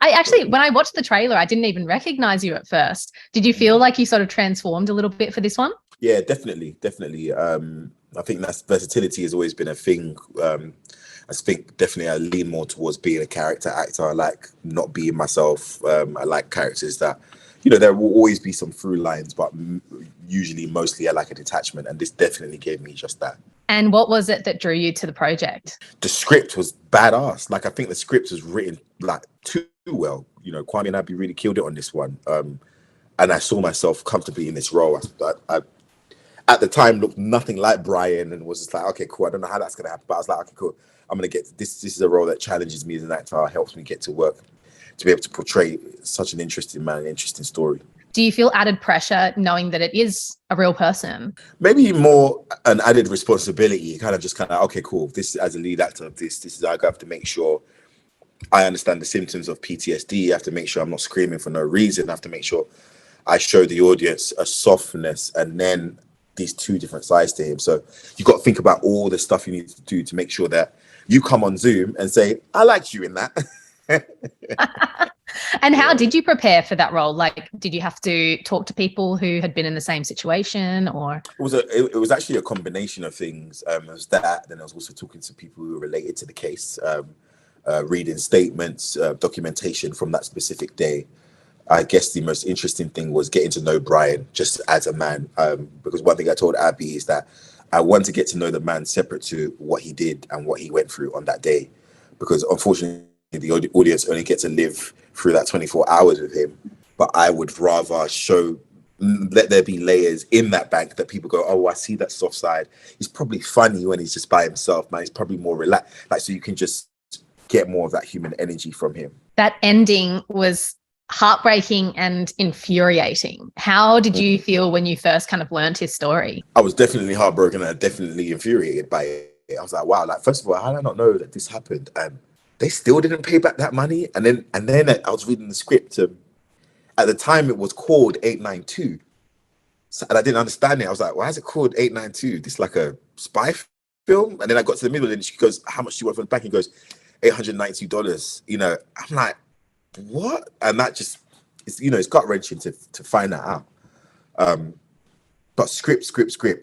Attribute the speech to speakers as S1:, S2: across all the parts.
S1: I actually, when I watched the trailer, I didn't even recognize you at first. Did you feel like you sort of transformed a little bit for this one?
S2: Yeah, definitely. I think that's versatility has always been a thing. I think definitely I lean more towards being a character actor. I like not being myself. I like characters that, there will always be some through lines, but usually, mostly, I like a detachment, and this definitely gave me just that.
S1: And what was it that drew you to the project?
S2: The script was badass. Like, I think the script was written like too well. Kwame and Abby really killed it on this one. And I saw myself comfortably in this role. I at the time looked nothing like Brian, and was just like, okay, cool. I don't know how that's gonna happen, but I was like, okay, cool. I'm gonna get this. This is a role that challenges me as an actor, helps me get to work, to be able to portray such an interesting man, an interesting story.
S1: Do you feel added pressure knowing that it is a real person?
S2: Maybe more an added responsibility, kind of, okay, cool. This, as a lead actor of this is, I have to make sure I understand the symptoms of PTSD. I have to make sure I'm not screaming for no reason. I have to make sure I show the audience a softness, and then these two different sides to him. So you've got to think about all the stuff you need to do to make sure that you come on Zoom and say, I liked you in that.
S1: And how did you prepare for that role? Like, did you have to talk to people who had been in the same situation, or?
S2: It was actually a combination of things. It was that, then I was also talking to people who were related to the case, reading statements, documentation from that specific day. I guess the most interesting thing was getting to know Brian just as a man, because one thing I told Abby is that I want to get to know the man separate to what he did and what he went through on that day, because unfortunately the audience only get to live through that 24 hours with him. But I would rather let there be layers in that bank that people go, oh, I see that soft side. He's probably funny when he's just by himself, man. He's probably more relaxed. Like, so you can just get more of that human energy from him.
S1: That ending was heartbreaking and infuriating. How did you feel when you first kind of learned his story?
S2: I was definitely heartbroken and definitely infuriated by it. I was like, wow, like, first of all, how did I not know that this happened? And they still didn't pay back that money. And then I was reading the script. At the time, it was called 892. So, and I didn't understand it. I was like, why is it called 892? This is like a spy film? And then I got to the middle and she goes, how much do you want from the bank? He goes, $892. I'm like, what? And that just, it's gut-wrenching to find that out. But script.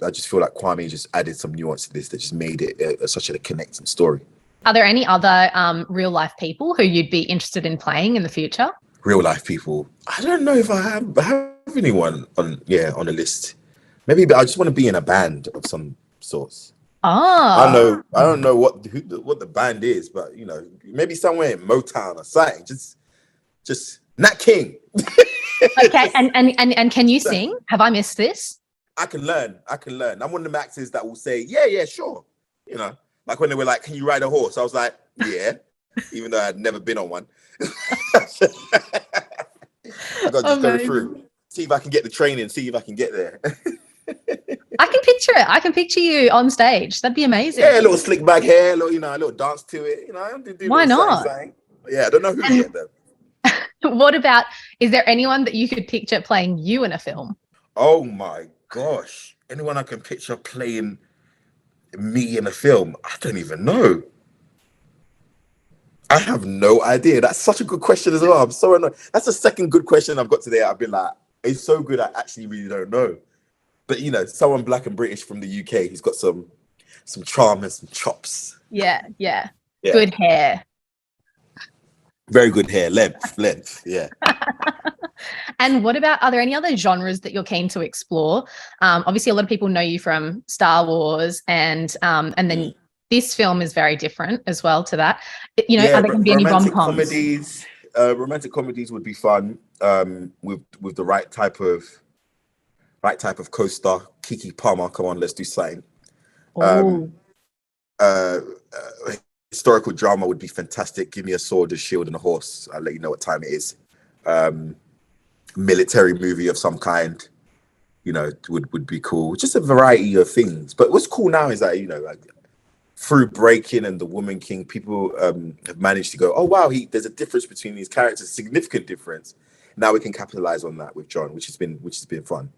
S2: I just feel like Kwame just added some nuance to this that just made it such a connecting story.
S1: Are there any other real life people who you'd be interested in playing in the future?
S2: Real life people. I don't know if I have anyone on the list. Maybe, but I just want to be in a band of some sorts.
S1: Oh.
S2: I don't know what the band is, but maybe somewhere in Motown or something. Just Nat King.
S1: Okay, and can you sing? Have I missed this?
S2: I can learn. I'm one of them actors that will say, yeah, sure. Like when they were like, can you ride a horse? I was like, yeah, even though I had never been on one. I got to just go through, see if I can get the training, see if I can get there.
S1: I can picture it. I can picture you on stage. That'd be amazing.
S2: Yeah, a little slick back hair, a little dance to it.
S1: Why not?
S2: Yeah, I don't know who yet though.
S1: What about, is there anyone that you could picture playing you in a film?
S2: Oh my gosh. Anyone I can picture playing me in a film? I don't even know. I have no idea. That's such a good question as well. I'm so annoyed. That's the second good question I've got today. I've been like, it's so good, I actually really don't know. But someone black and British from the UK, he's got some charm and some chops.
S1: Yeah. Good hair.
S2: Very good hair, length, yeah.
S1: And what about, are there any other genres that you're keen to explore? Obviously, a lot of people know you from Star Wars, and then this film is very different as well to that. Are there going to be any rom-coms?
S2: Romantic comedies would be fun, with the right type of co-star. Kiki Palmer, come on, let's do something. Historical drama would be fantastic. Give me a sword, a shield, and a horse. I'll let you know what time it is. Military movie of some kind, would be cool. Just a variety of things. But what's cool now is that, like, through Breaking and The Woman King, people have managed to go, oh wow, there's a difference between these characters, significant difference. Now we can capitalize on that with John, which has been fun.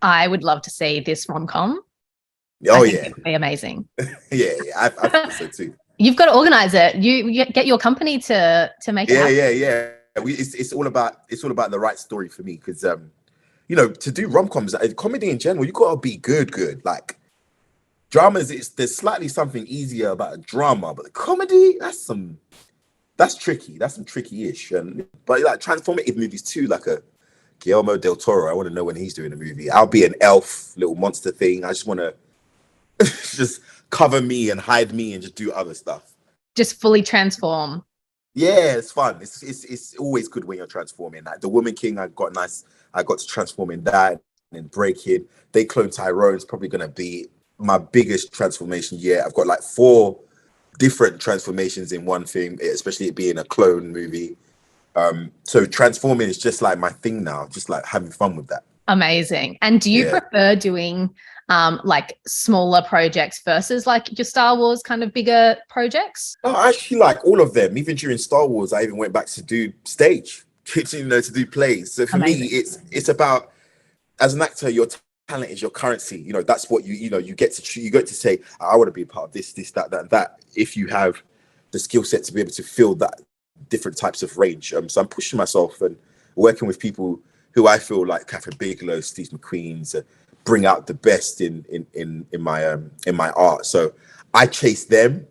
S1: I would love to see this rom-com.
S2: Oh,
S1: I think it would be amazing.
S2: yeah, I think so too.
S1: You've got to organize it. You get your company to make it happen.
S2: Yeah. It's all about the right story for me because you know, to do rom-coms, comedy in general, you gotta be good. Like dramas, there's slightly something easier about a drama, but the comedy, that's tricky. That's some tricky-ish. But like transformative movies too, like a Guillermo del Toro. I want to know when he's doing a movie. I'll be an elf, little monster thing. I just want to just cover me and hide me and just do other stuff.
S1: Just fully transform.
S2: Yeah, it's fun. It's always good when you're transforming. Like the Woman King, I got to transform in that, and then Breaking. They Clone Tyrone is probably gonna be my biggest transformation yet. I've got like 4 different transformations in one thing, especially it being a clone movie. So transforming is just like my thing now, just like having fun with that.
S1: Amazing. And do you prefer doing like smaller projects versus like your Star Wars kind of bigger projects?
S2: No, I actually like all of them. Even during Star Wars, I even went back to do stage, you know, to do plays. So for
S1: Amazing.
S2: me, it's about, as an actor, your talent is your currency. You know, that's what you get to say, I want to be a part of this, that. If you have the skill set to be able to fill that different types of range. So I'm pushing myself and working with people who I feel like Catherine Bigelow, Steve McQueen's, bring out the best in my art. So I chase them,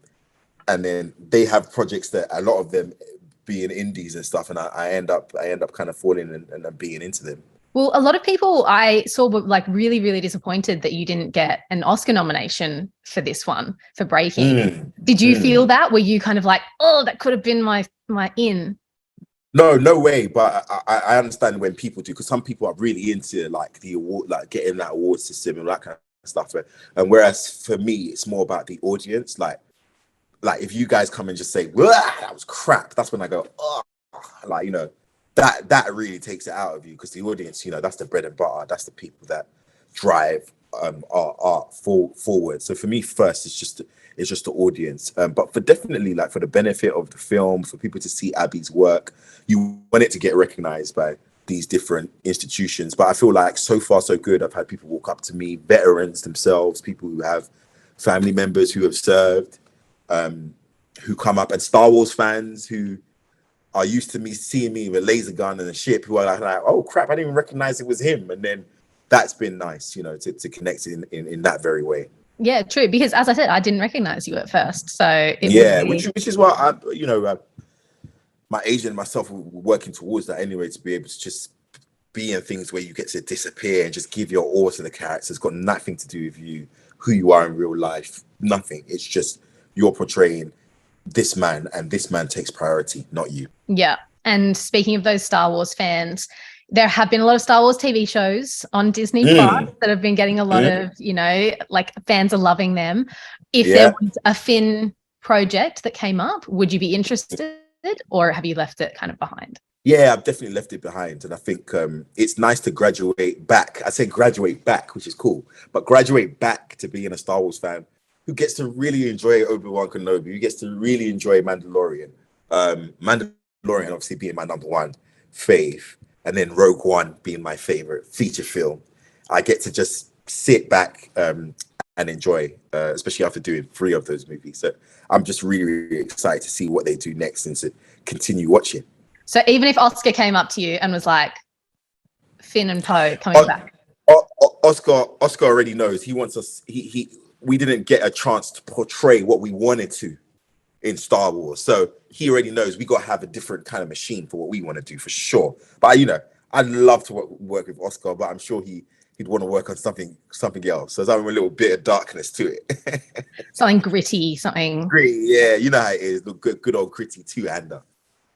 S2: and then they have projects that a lot of them being indies and stuff, and I end up kind of falling and being into them.
S1: Well, a lot of people I saw were like really, really disappointed that you didn't get an Oscar nomination for this one, for Breaking. Did you feel that? Were you kind of like, oh, that could have been my in?
S2: No way. But I understand when people do, because some people are really into like the award, like getting that award system and that kind of stuff. And whereas for me, it's more about the audience. Like if you guys come and just say, "Well, that was crap," that's when I go, "Oh," like, you know. That really takes it out of you, because the audience, you know, that's the bread and butter. That's the people that drive our art forward. So for me, first, it's just the audience. But for definitely, like, for the benefit of the film, for people to see Abby's work, you want it to get recognized by these different institutions. But I feel like so far so good. I've had people walk up to me, veterans themselves, people who have family members who have served, who come up, and Star Wars fans who are used to me seeing me with a laser gun and a ship, who are like, oh crap, I didn't even recognize it was him. And then that's been nice, you know, to connect in that very way.
S1: Yeah, true. Because as I said, I didn't recognize you at first. So it
S2: which is why my agent and myself were working towards that anyway, to be able to just be in things where you get to disappear and just give your all to the character. It's got nothing to do with you, who you are in real life, nothing. It's just you're portraying this man, and this man takes priority, not you.
S1: Yeah. And speaking of those Star Wars fans, there have been a lot of Star Wars TV shows on Disney Plus that have been getting a lot of, you know, like fans are loving them. If there was a Finn project that came up, would you be interested, or have you left it kind of behind?
S2: Yeah, I've definitely left it behind. And I think it's nice to graduate back. I say graduate back, which is cool, but graduate back to being a Star Wars fan who gets to really enjoy Obi-Wan Kenobi, who gets to really enjoy Mandalorian. Mandalorian obviously being my number one fave, and then Rogue One being my favorite feature film. I get to just sit back and enjoy, especially after doing 3 of those movies. So I'm just really, really excited to see what they do next and to continue watching.
S1: So even if Oscar came up to you and was like, Finn and Poe coming back.
S2: Oscar already knows. He wants us. We didn't get a chance to portray what we wanted to in Star Wars, so he already knows we got to have a different kind of machine for what we want to do, for sure. But you know, I'd love to work with Oscar, but I'm sure he'd want to work on something else. So there's a little bit of darkness to it.
S1: Something gritty, something
S2: gritty. Yeah, you know how it is. Look, good old gritty two-hander.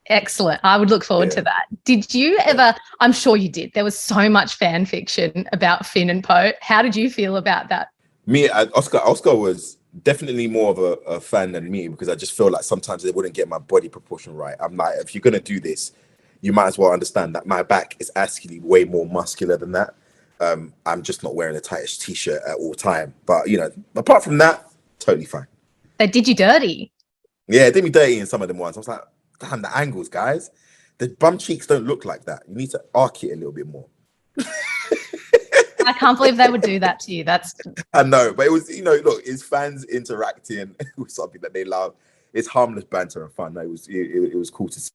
S1: Excellent. I would look forward to that. Did you ever, I'm sure you did, there was so much fan fiction about Finn and Poe. How did you feel about that?
S2: Me, Oscar was definitely more of a fan than me, because I just feel like sometimes they wouldn't get my body proportion right. I'm like, if you're going to do this, you might as well understand that my back is actually way more muscular than that. I'm just not wearing the tightest t-shirt at all time. But, you know, apart from that, totally fine.
S1: They did you dirty.
S2: Yeah, they did me dirty in some of them ones. I was like, damn, the angles, guys. The bum cheeks don't look like that. You need to arc it a little bit more.
S1: I can't believe they would do that to you. I
S2: know, but it was, you know, look, it's fans interacting with something that they love. it's harmless banter and fun. It was cool to see.